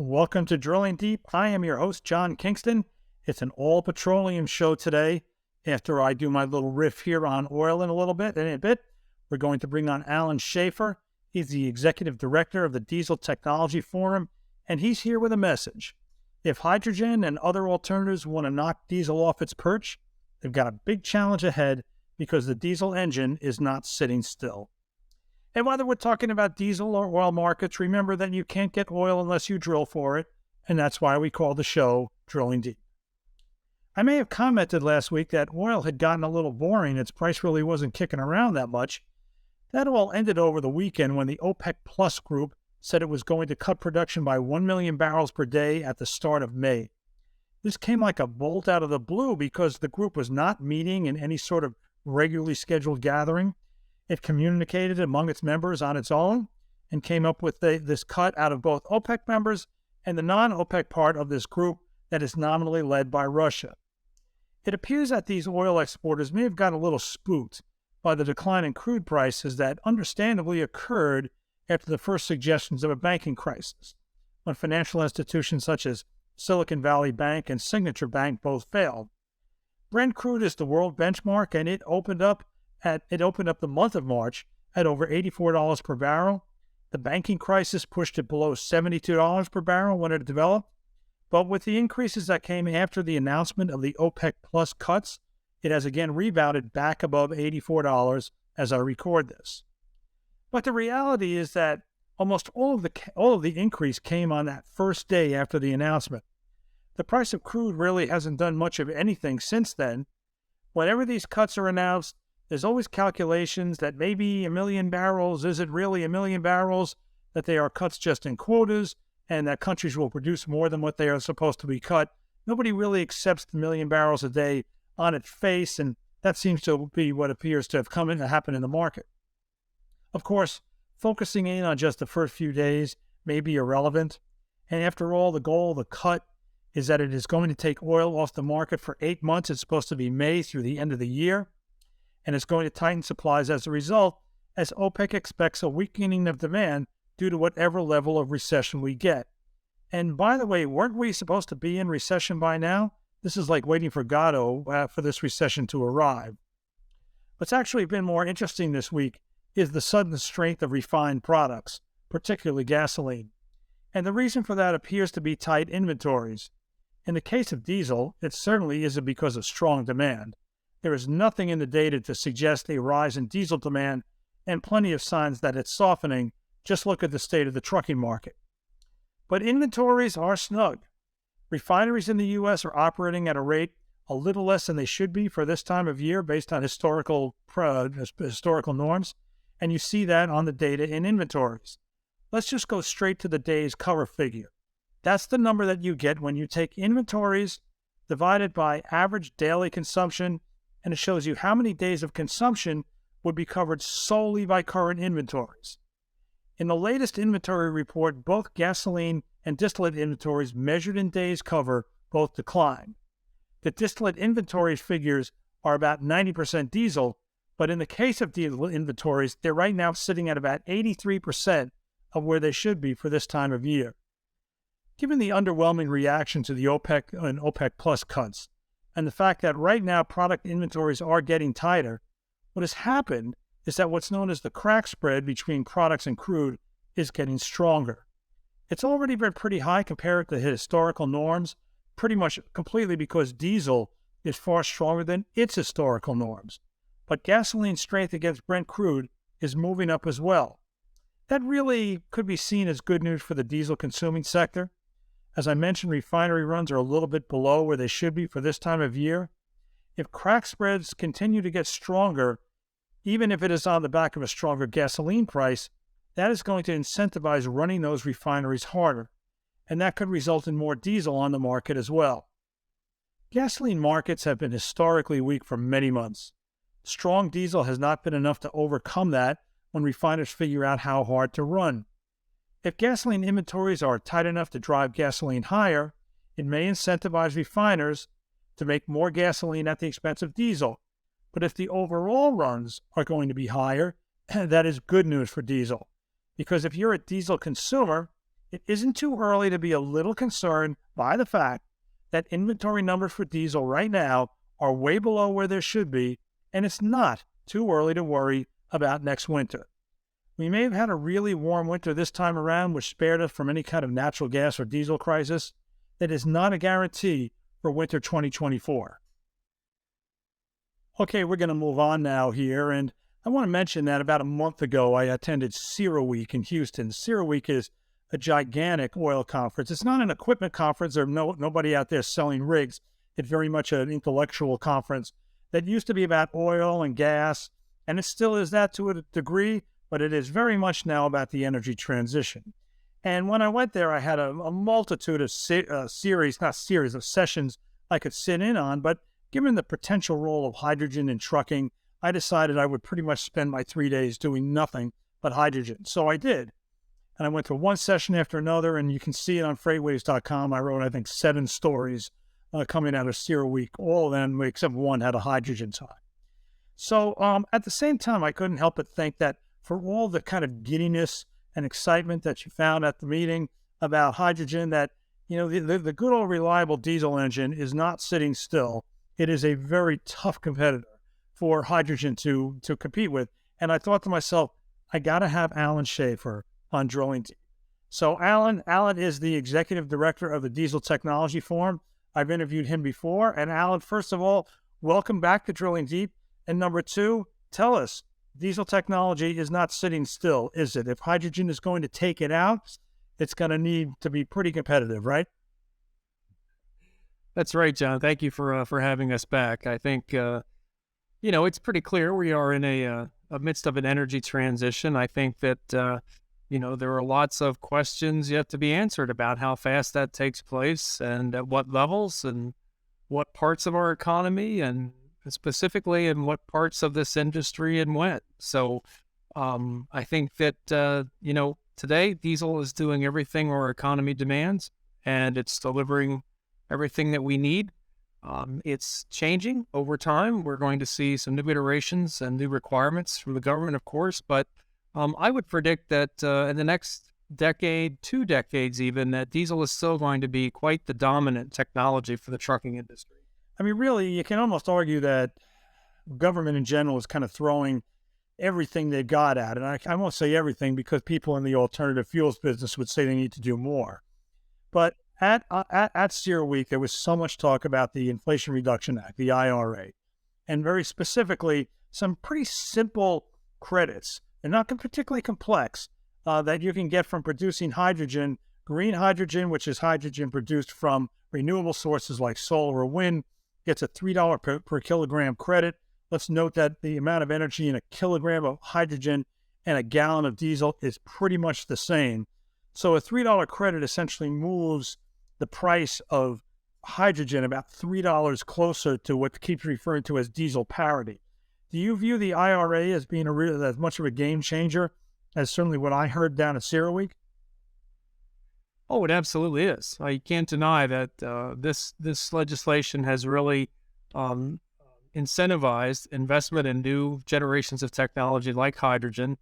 Welcome to Drilling Deep. I am your host, John Kingston. It's an all petroleum show today. After I do my little riff here on oil in a bit, we're going to bring on Allan Schaeffer. He's the executive director of the Diesel Technology Forum, and he's here with a message. If hydrogen and other alternatives want to knock diesel off its perch, they've got a big challenge ahead because the diesel engine is not sitting still. And whether we're talking about diesel or oil markets, remember that you can't get oil unless you drill for it, and that's why we call the show Drilling Deep. I may have commented last week that oil had gotten a little boring. Its price really wasn't kicking around that much. That all ended over the weekend when the OPEC Plus group said it was going to cut production by 1 million barrels per day at the start of May. This came like a bolt out of the blue because the group was not meeting in any sort of regularly scheduled gathering. It communicated among its members on its own and came up with this cut out of both OPEC members and the non-OPEC part of this group that is nominally led by Russia. It appears that these oil exporters may have got a little spooked by the decline in crude prices that understandably occurred after the first suggestions of a banking crisis, when financial institutions such as Silicon Valley Bank and Signature Bank both failed. Brent crude is the world benchmark, and it opened up the month of March at over $84 per barrel. The banking crisis pushed it below $72 per barrel when it developed. But with the increases that came after the announcement of the OPEC Plus cuts, it has again rebounded back above $84 as I record this. But the reality is that almost all of the increase came on that first day after the announcement. The price of crude really hasn't done much of anything since then. Whenever these cuts are announced, there's always calculations that maybe 1 million barrels, is it really 1 million barrels, that they are cuts just in quotas, and that countries will produce more than what they are supposed to be cut. Nobody really accepts the 1 million barrels a day on its face, and that seems to be what appears to have happened in the market. Of course, focusing in on just the first few days may be irrelevant, and after all, the goal of the cut is that it is going to take oil off the market for 8 months. It's supposed to be May through the end of the year, and it's going to tighten supplies as a result, as OPEC expects a weakening of demand due to whatever level of recession we get. And by the way, weren't we supposed to be in recession by now? This is like waiting for Godot for this recession to arrive. What's actually been more interesting this week is the sudden strength of refined products, particularly gasoline. And the reason for that appears to be tight inventories. In the case of diesel, it certainly isn't because of strong demand. There is nothing in the data to suggest a rise in diesel demand and plenty of signs that it's softening. Just look at the state of the trucking market. But inventories are snug. Refineries in the U.S. are operating at a rate a little less than they should be for this time of year based on historical norms, and you see that on the data in inventories. Let's just go straight to the day's cover figure. That's the number that you get when you take inventories divided by average daily consumption, and it shows you how many days of consumption would be covered solely by current inventories. In the latest inventory report, both gasoline and distillate inventories measured in days cover both declined. The distillate inventory figures are about 90% diesel, but in the case of diesel inventories, they're right now sitting at about 83% of where they should be for this time of year. Given the underwhelming reaction to the OPEC and OPEC Plus cuts, and the fact that right now product inventories are getting tighter, what has happened is that what's known as the crack spread between products and crude is getting stronger. It's already been pretty high compared to historical norms, pretty much completely because diesel is far stronger than its historical norms. But gasoline strength against Brent crude is moving up as well. That really could be seen as good news for the diesel consuming sector. As I mentioned, refinery runs are a little bit below where they should be for this time of year. If crack spreads continue to get stronger, even if it is on the back of a stronger gasoline price, that is going to incentivize running those refineries harder, and that could result in more diesel on the market as well. Gasoline markets have been historically weak for many months. Strong diesel has not been enough to overcome that when refiners figure out how hard to run. If gasoline inventories are tight enough to drive gasoline higher, it may incentivize refiners to make more gasoline at the expense of diesel. But if the overall runs are going to be higher, that is good news for diesel. Because if you're a diesel consumer, it isn't too early to be a little concerned by the fact that inventory numbers for diesel right now are way below where they should be, and it's not too early to worry about next winter. We may have had a really warm winter this time around, which spared us from any kind of natural gas or diesel crisis. That is not a guarantee for winter 2024. Okay, we're going to move on now here, and I want to mention that about a month ago, I attended CERAWeek in Houston. CERAWeek is a gigantic oil conference. It's not an equipment conference. There's nobody out there selling rigs. It's very much an intellectual conference that used to be about oil and gas, and it still is that to a degree, but it is very much now about the energy transition. And when I went there, I had a multitude of sessions I could sit in on, but given the potential role of hydrogen in trucking, I decided I would pretty much spend my 3 days doing nothing but hydrogen. So I did. And I went to one session after another, and you can see it on FreightWaves.com. I wrote, I think, 7 stories coming out of CERAWeek. All of them, except one, had a hydrogen talk. So at the same time, I couldn't help but think that for all the kind of giddiness and excitement that you found at the meeting about hydrogen, that, the good old reliable diesel engine is not sitting still. It is a very tough competitor for hydrogen to compete with. And I thought to myself, I got to have Allan Schaeffer on Drilling Deep. So Allan is the executive director of the Diesel Technology Forum. I've interviewed him before. And Allan, first of all, welcome back to Drilling Deep. And number 2, tell us, diesel technology is not sitting still, is it? If hydrogen is going to take it out, it's going to need to be pretty competitive, right? That's right, John. Thank you for having us back. I think, it's pretty clear we are in a midst of an energy transition. I think that, there are lots of questions yet to be answered about how fast that takes place and at what levels and what parts of our economy and specifically in what parts of this industry and when. So I think that, today diesel is doing everything our economy demands, and it's delivering everything that we need. It's changing over time. We're going to see some new iterations and new requirements from the government, of course, but I would predict that in the next decade, 2 decades even, that diesel is still going to be quite the dominant technology for the trucking industry. I mean, really, you can almost argue that government in general is kind of throwing everything they've got at it. And I won't say everything because people in the alternative fuels business would say they need to do more. But at CERAWeek, there was so much talk about the Inflation Reduction Act, the IRA, and very specifically, some pretty simple credits, and not particularly complex, that you can get from producing hydrogen, green hydrogen, which is hydrogen produced from renewable sources like solar or wind, gets a $3 per kilogram credit. Let's note that the amount of energy in a kilogram of hydrogen and a gallon of diesel is pretty much the same. So a $3 credit essentially moves the price of hydrogen about $3 closer to what keeps referring to as diesel parity. Do you view the IRA as being as much of a game changer as certainly what I heard down at CERAWeek? Oh, it absolutely is. You can't deny that this legislation has really incentivized investment in new generations of technology like hydrogen,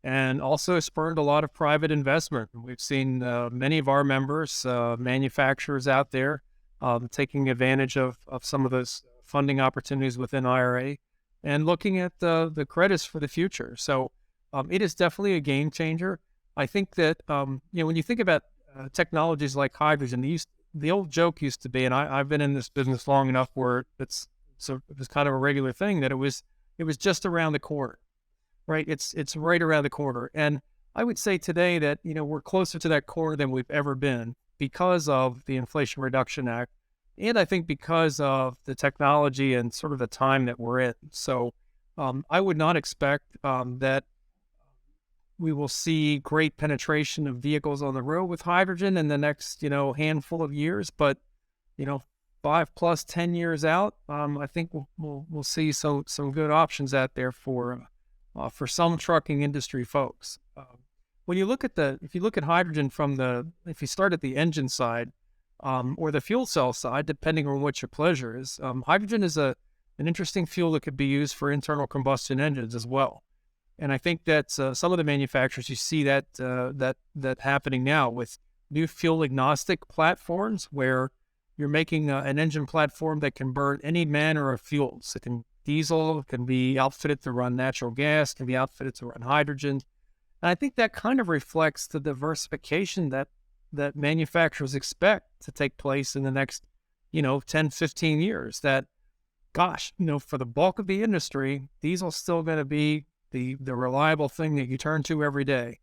and also spurred a lot of private investment. We've seen many of our members, manufacturers out there, taking advantage of some of those funding opportunities within IRA and looking at the credits for the future. So it is definitely a game changer. I think that, when you think about technologies like hydrogen, the old joke used to be, and I've been in this business long enough where it was kind of a regular thing, that it was just around the corner, right? It's right around the corner. And I would say today that, we're closer to that corner than we've ever been because of the Inflation Reduction Act. And I think because of the technology and sort of the time that we're in. So I would not expect that we will see great penetration of vehicles on the road with hydrogen in the next, handful of years. But, 5 plus 10 years out, I think we'll see some good options out there for some trucking industry folks. When you look at if you look at hydrogen if you start at the engine side or the fuel cell side, depending on what your pleasure is, hydrogen is an interesting fuel that could be used for internal combustion engines as well. And I think that some of the manufacturers, you see that happening now with new fuel agnostic platforms where you're making an engine platform that can burn any manner of fuels. It can diesel, it can be outfitted to run natural gas, can be outfitted to run hydrogen. And I think that kind of reflects the diversification that manufacturers expect to take place in the next, 10, 15 years. That, gosh, for the bulk of the industry, diesel's still going to be the reliable thing that you turn to every day.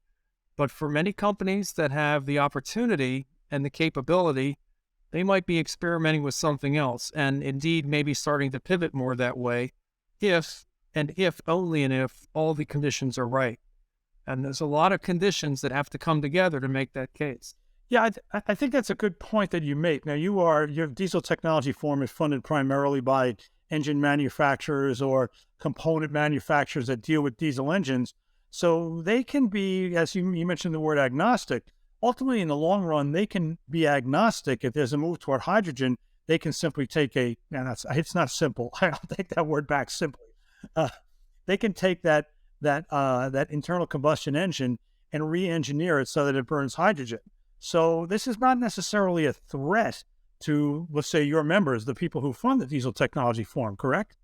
But for many companies that have the opportunity and the capability, they might be experimenting with something else, and indeed maybe starting to pivot more that way if only and if all the conditions are right. And there's a lot of conditions that have to come together to make that case. Yeah, I think that's a good point that you make. Now, your diesel technology forum is funded primarily by engine manufacturers or component manufacturers that deal with diesel engines. So they can be, as you mentioned the word agnostic, ultimately in the long run, they can be agnostic. If there's a move toward hydrogen, they can simply take it's not simple. I'll take that word back, simply. They can take that internal combustion engine and re-engineer it so that it burns hydrogen. So this is not necessarily a threat to, let's say, your members, the people who fund the diesel technology forum, correct?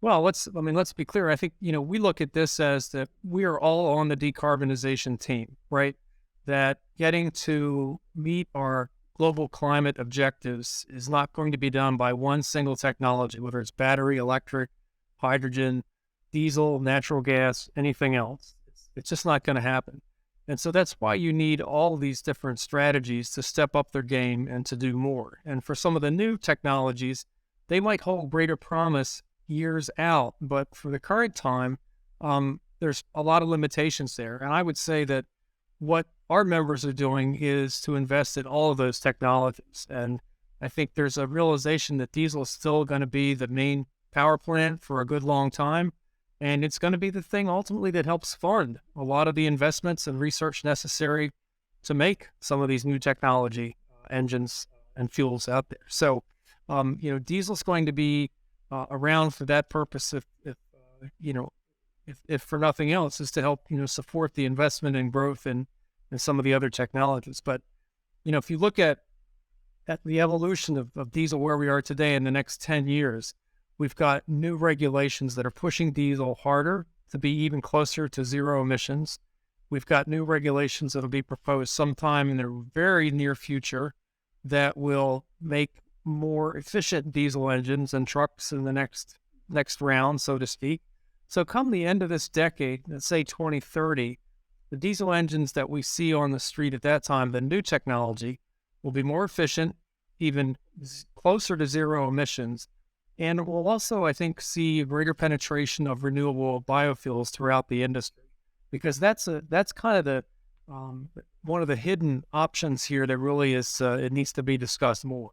Well, let's be clear. I think, we look at this as that we are all on the decarbonization team, right? That getting to meet our global climate objectives is not going to be done by one single technology, whether it's battery, electric, hydrogen, diesel, natural gas, anything else. It's just not going to happen. And so that's why you need all these different strategies to step up their game and to do more. And for some of the new technologies, they might hold greater promise years out, but for the current time, there's a lot of limitations there. And I would say that what our members are doing is to invest in all of those technologies. And I think there's a realization that diesel is still going to be the main power plant for a good long time. And it's going to be the thing ultimately that helps fund a lot of the investments and research necessary to make some of these new technology engines and fuels out there. So, diesel's going to be around for that purpose, if for nothing else, is to help support the investment and growth in some of the other technologies. But if you look at the evolution of diesel where we are today in the next 10 years, we've got new regulations that are pushing diesel harder to be even closer to zero emissions. We've got new regulations that will be proposed sometime in the very near future that will make more efficient diesel engines and trucks in the next round, so to speak. So come the end of this decade, let's say 2030, the diesel engines that we see on the street at that time, the new technology, will be more efficient, even closer to zero emissions. And we'll also, I think, see a greater penetration of renewable biofuels throughout the industry, because that's kind of the one of the hidden options here that really is it needs to be discussed more.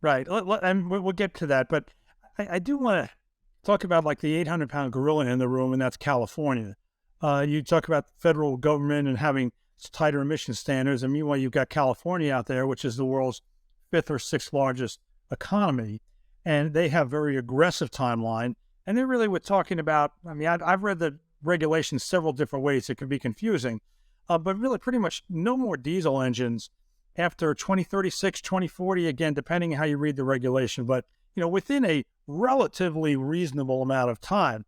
Right, and we'll get to that, but I do want to talk about like the 800-pound gorilla in the room, and that's California. You talk about the federal government and having tighter emission standards, and meanwhile you've got California out there, which is the world's 5th or 6th largest economy. And they have very aggressive timeline. And they really were talking about, I've read the regulations several different ways. It can be confusing, but really pretty much no more diesel engines after 2036, 2040, again, depending on how you read the regulation, but, within a relatively reasonable amount of time.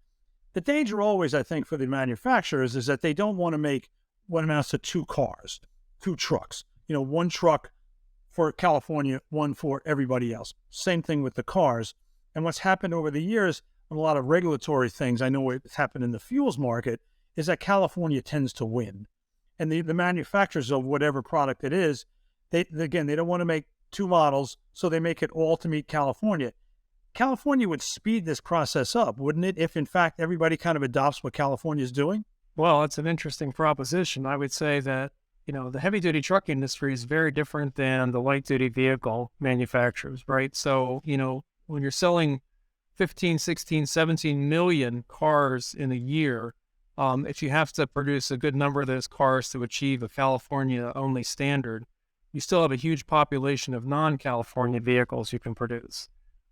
The danger always, I think, for the manufacturers is that they don't want to make what amounts to 2 cars, 2 trucks, one truck for California, one for everybody else. Same thing with the cars. And what's happened over the years, and a lot of regulatory things, I know what's happened in the fuels market, is that California tends to win. And the manufacturers of whatever product it is, they don't want to make 2 models, so they make it all to meet California. California would speed this process up, wouldn't it, if in fact everybody kind of adopts what California is doing? Well, it's an interesting proposition. I would say that the heavy-duty truck industry is very different than the light-duty vehicle manufacturers, right? So, when you're selling 15, 16, 17 million cars in a year, if you have to produce a good number of those cars to achieve a California-only standard, you still have a huge population of non-California vehicles you can produce.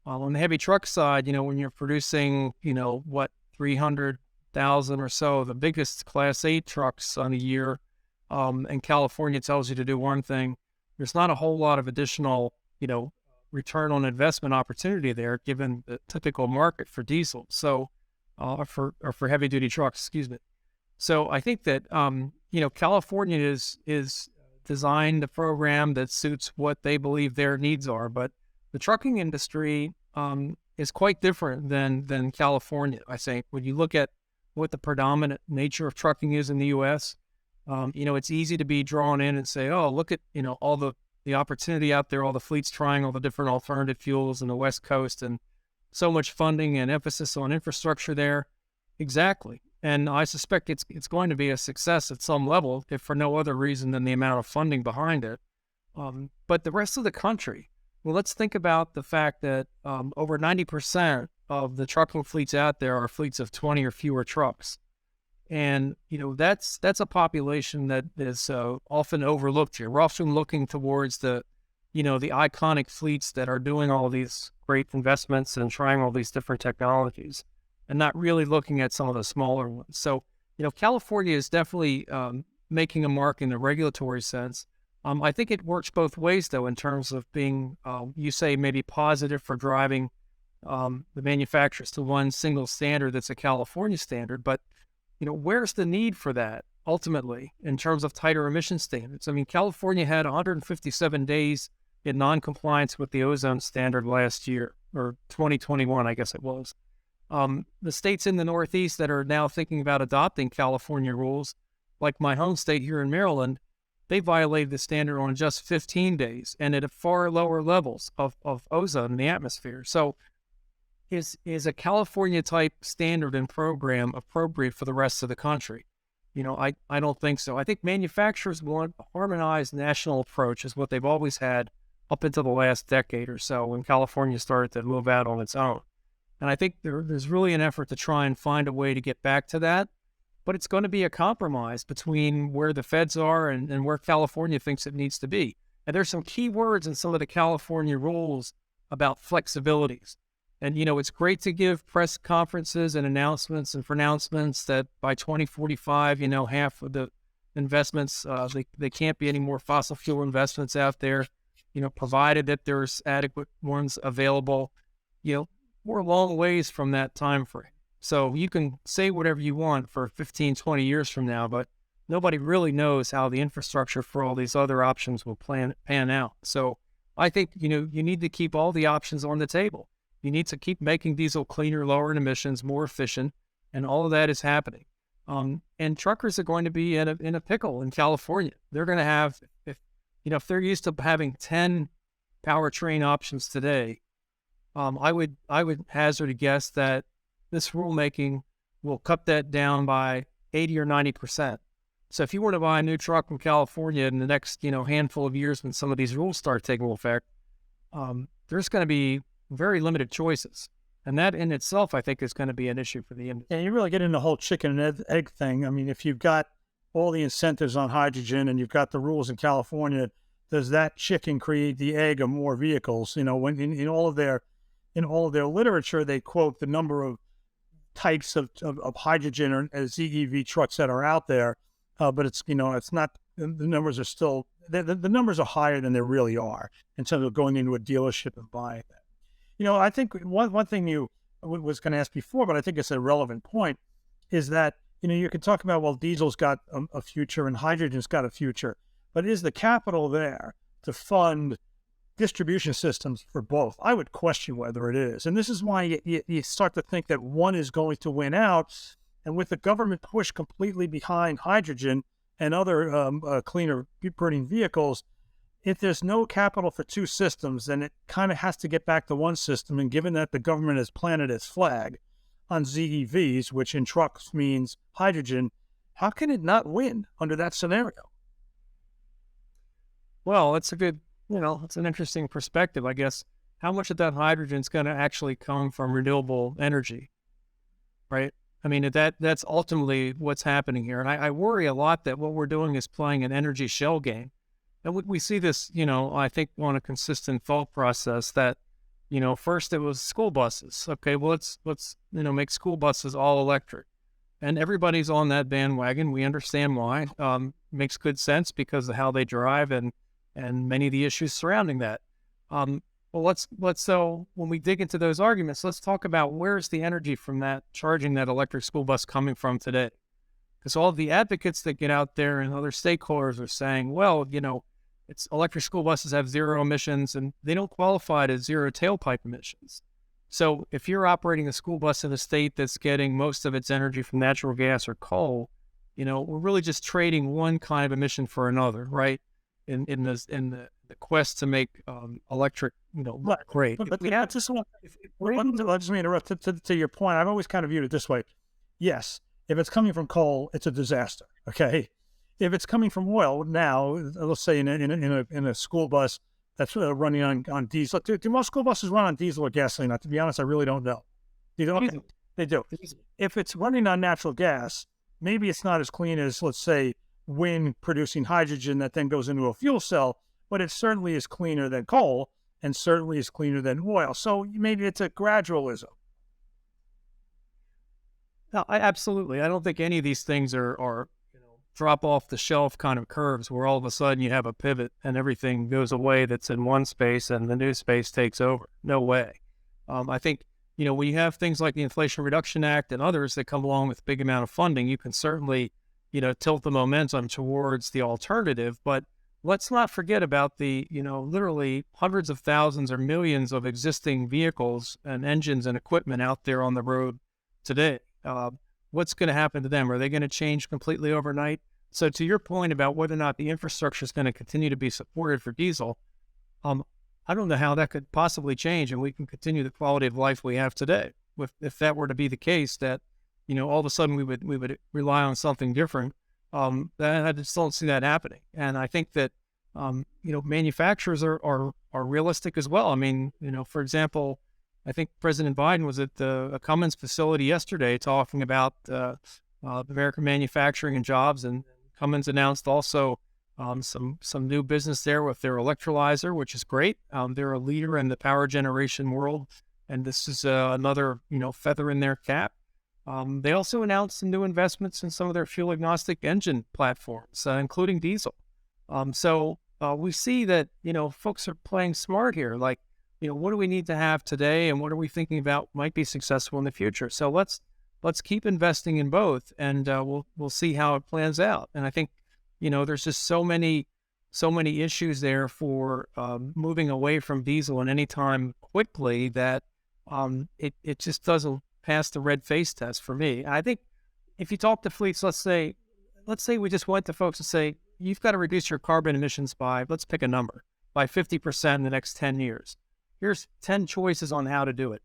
On the heavy truck side, when you're producing, 300,000 or so, the biggest Class 8 trucks on a year, and California tells you to do one thing, there's not a whole lot of additional, return on investment opportunity there, given the typical market for diesel. So, for heavy duty trucks, excuse me. So I think that, California is designed a program that suits what they believe their needs are, but the trucking industry, is quite different than California. I think when you look at what the predominant nature of trucking is in the U.S., it's easy to be drawn in and say, oh, look at, all the opportunity out there, all the fleets trying all the different alternative fuels in the West Coast, and so much funding and emphasis on infrastructure there. Exactly. And I suspect it's going to be a success at some level, if for no other reason than the amount of funding behind it. But the rest of the country, well, let's think about the fact that over 90% of the trucking fleets out there are fleets of 20 or fewer trucks. And, that's a population that is often overlooked here. We're often looking towards the iconic fleets that are doing all these great investments and trying all these different technologies, and not really looking at some of the smaller ones. So, California is definitely making a mark in the regulatory sense. I think it works both ways, though, in terms of being, you say, maybe positive for driving the manufacturers to one single standard that's a California standard. But, where's the need for that ultimately in terms of tighter emission standards? I mean, California had 157 days in noncompliance with the ozone standard last year, or 2021, I guess it was. The states in the Northeast that are now thinking about adopting California rules, like my home state here in Maryland, they violated the standard on just 15 days and at far lower levels of ozone in the atmosphere. So is a California type standard and program appropriate for the rest of the country? I don't think so. I think manufacturers want a harmonized national approach, is what they've always had up until the last decade or so, when California started to move out on its own. And I think there's really an effort to try and find a way to get back to that. But it's going to be a compromise between where the feds are and where California thinks it needs to be. And there's some key words in some of the California rules about flexibilities. And, it's great to give press conferences and announcements and pronouncements that by 2045, half of the investments, they can't be any more fossil fuel investments out there, provided that there's adequate ones available. We're a long ways from that time frame. So you can say whatever you want for 15, 20 years from now, but nobody really knows how the infrastructure for all these other options will pan out. So I think, you need to keep all the options on the table. You need to keep making diesel cleaner, lower in emissions, more efficient, and all of that is happening. And truckers are going to be in a pickle in California. They're going to have, if they're used to having 10 powertrain options today, I would hazard a guess that this rulemaking will cut that down by 80 or 90%. So if you want to buy a new truck from California in the next, handful of years, when some of these rules start taking effect, there's going to be very limited choices. And that in itself, I think, is going to be an issue for the industry. And you really get into the whole chicken and egg thing. I mean, if you've got all the incentives on hydrogen and you've got the rules in California, does that chicken create the egg of more vehicles? When in all of their literature, they quote the number of types of hydrogen or ZEV trucks that are out there, but it's not, the numbers are still, the numbers are higher than they really are in terms of going into a dealership and buying that. I think one thing you was going to ask before, but I think it's a relevant point, is that you can talk about, well, diesel's got a future and hydrogen's got a future, but is the capital there to fund distribution systems for both? I would question whether it is. And this is why you start to think that one is going to win out. And with the government push completely behind hydrogen and other cleaner burning vehicles, if there's no capital for two systems, then it kind of has to get back to one system. And given that the government has planted its flag on ZEVs, which in trucks means hydrogen, how can it not win under that scenario? Well, it's it's an interesting perspective, I guess. How much of that hydrogen is going to actually come from renewable energy, right? I mean, that's ultimately what's happening here. And I worry a lot that what we're doing is playing an energy shell game. And we see this, I think, on a consistent thought process that, first it was school buses. Okay, well, let's make school buses all electric. And everybody's on that bandwagon. We understand why. makes good sense because of how they drive and many of the issues surrounding that. Well, so when we dig into those arguments, let's talk about where's the energy from that charging that electric school bus coming from today? Because all of the advocates that get out there and other stakeholders are saying, well, it's electric school buses have zero emissions and they don't qualify as zero tailpipe emissions. So if you're operating a school bus in a state that's getting most of its energy from natural gas or coal, we're really just trading one kind of emission for another, right? In the quest to make electric, look great. But I just want to interrupt to your point. I've always kind of viewed it this way. Yes, if it's coming from coal, it's a disaster. Okay, if it's coming from oil, now let's say in a school bus that's running on diesel. Do most school buses run on diesel or gasoline? To be honest, I really don't know. They do. If it's running on natural gas, maybe it's not as clean as, let's say, wind producing hydrogen that then goes into a fuel cell, but it certainly is cleaner than coal and certainly is cleaner than oil. So maybe it's a gradualism. No, absolutely. I don't think any of these things are drop off the shelf kind of curves where all of a sudden you have a pivot and everything goes away that's in one space and the new space takes over. No way. I think, when you have things like the Inflation Reduction Act and others that come along with a big amount of funding, you can certainly, tilt the momentum towards the alternative. But let's not forget about the, literally hundreds of thousands or millions of existing vehicles and engines and equipment out there on the road today. What's going to happen to them? Are they going to change completely overnight? So to your point about whether or not the infrastructure is going to continue to be supported for diesel, I don't know how that could possibly change and we can continue the quality of life we have today. If that were to be the case, that, all of a sudden we would rely on something different, I just don't see that happening. And I think that, manufacturers are realistic as well. I mean, for example, I think President Biden was at the Cummins facility yesterday talking about American manufacturing and jobs, and Cummins announced also some new business there with their electrolyzer, which is great. They're a leader in the power generation world, and this is another feather in their cap. They also announced some new investments in some of their fuel agnostic engine platforms, including diesel. So we see that folks are playing smart here. Like, what do we need to have today, and what are we thinking about might be successful in the future? So let's keep investing in both, and we'll see how it plans out. And I think there's just so many issues there for moving away from diesel at any time quickly that it just doesn't pass the red face test for me. I think if you talk to fleets, let's say we just went to folks and say, you've got to reduce your carbon emissions by, let's pick a number, by 50% in the next 10 years. Here's 10 choices on how to do it.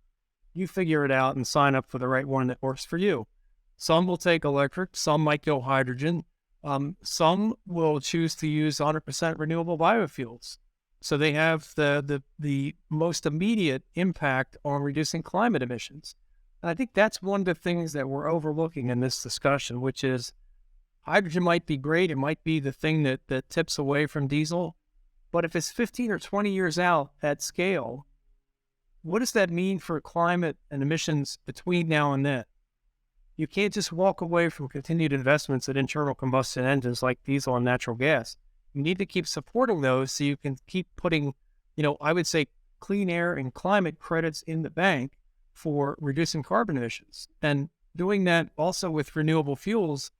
You figure it out and sign up for the right one that works for you. Some will take electric, some might go hydrogen, some will choose to use 100% renewable biofuels. So they have the most immediate impact on reducing climate emissions. And I think that's one of the things that we're overlooking in this discussion, which is hydrogen might be great. It might be the thing that tips away from diesel. But if it's 15 or 20 years out at scale, what does that mean for climate and emissions between now and then? You can't just walk away from continued investments in internal combustion engines like diesel and natural gas. You need to keep supporting those so you can keep putting, I would say clean air and climate credits in the bank for reducing carbon emissions. And doing that also with renewable fuels,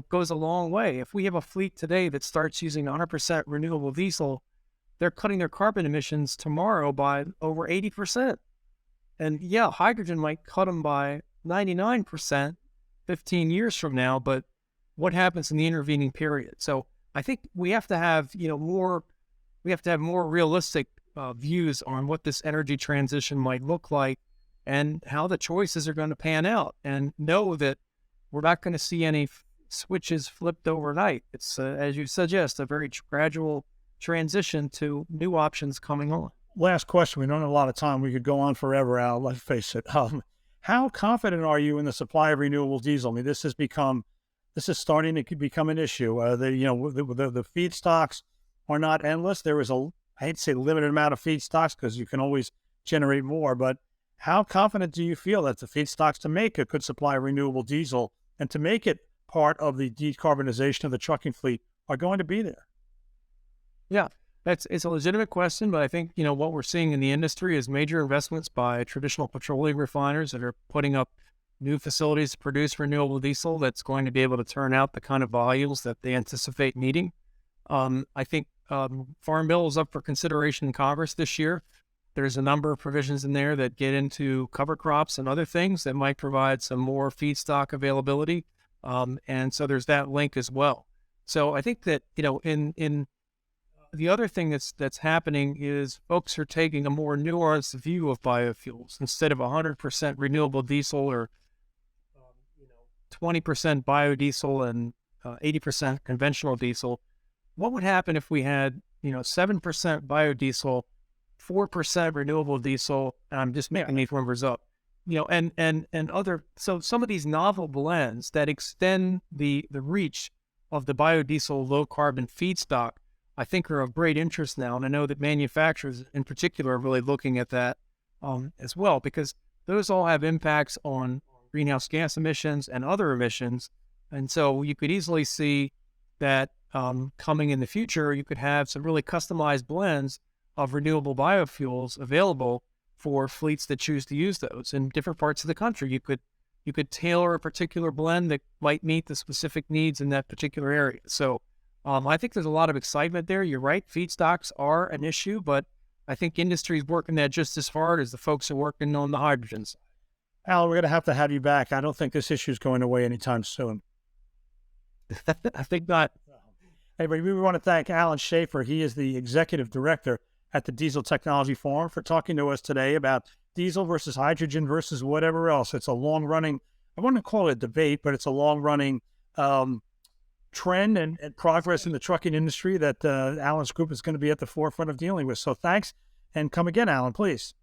goes a long way. If we have a fleet today that starts using 100% renewable diesel, they're cutting their carbon emissions tomorrow by over 80%. And yeah, hydrogen might cut them by 99% 15 years from now, but what happens in the intervening period? So I think we have to have, more realistic views on what this energy transition might look like and how the choices are going to pan out, and know that we're not going to see any switches flipped overnight. It's, as you suggest, a very gradual transition to new options coming on. Last question. We don't have a lot of time. We could go on forever, Al. Let's face it. How confident are you in the supply of renewable diesel? I mean, this is starting to become an issue. The feedstocks are not endless. There is I hate to say limited amount of feedstocks because you can always generate more, but how confident do you feel that the feedstocks to make a good supply of renewable diesel and to make it part of the decarbonization of the trucking fleet are going to be there? Yeah, it's a legitimate question, but I think, what we're seeing in the industry is major investments by traditional petroleum refiners that are putting up new facilities to produce renewable diesel that's going to be able to turn out the kind of volumes that they anticipate needing. I think Farm Bill is up for consideration in Congress this year. There's a number of provisions in there that get into cover crops and other things that might provide some more feedstock availability. And so there's that link as well. So I think that, in the other thing that's happening is folks are taking a more nuanced view of biofuels. Instead of 100% renewable diesel or 20% biodiesel and 80% conventional diesel. What would happen if we had 7% biodiesel, 4% renewable diesel? And I'm just making these numbers up. And other. So some of these novel blends that extend the reach of the biodiesel low carbon feedstock, I think, are of great interest now. And I know that manufacturers in particular are really looking at that as well, because those all have impacts on greenhouse gas emissions and other emissions. And so you could easily see that coming in the future, you could have some really customized blends of renewable biofuels available for fleets that choose to use those in different parts of the country. You could tailor a particular blend that might meet the specific needs in that particular area. So I think there's a lot of excitement there. You're right, feedstocks are an issue, but I think industry is working that just as hard as the folks are working on the hydrogen side. Allan, we're going to have you back. I don't think this issue is going away anytime soon. I think not. Hey, we want to thank Allan Schaeffer. He is the executive director at the Diesel Technology Forum for talking to us today about diesel versus hydrogen versus whatever else. It's a long-running, I wouldn't call it a debate, but it's a long-running trend and progress in the trucking industry that Allan's group is going to be at the forefront of dealing with. So thanks, and come again, Allan, please.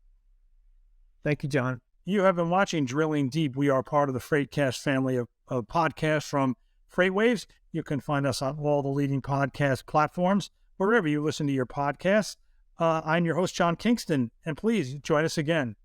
Thank you, John. You have been watching Drilling Deep. We are part of the FreightCast family of podcasts from FreightWaves. You can find us on all the leading podcast platforms, wherever you listen to your podcasts. I'm your host, John Kingston, and please join us again.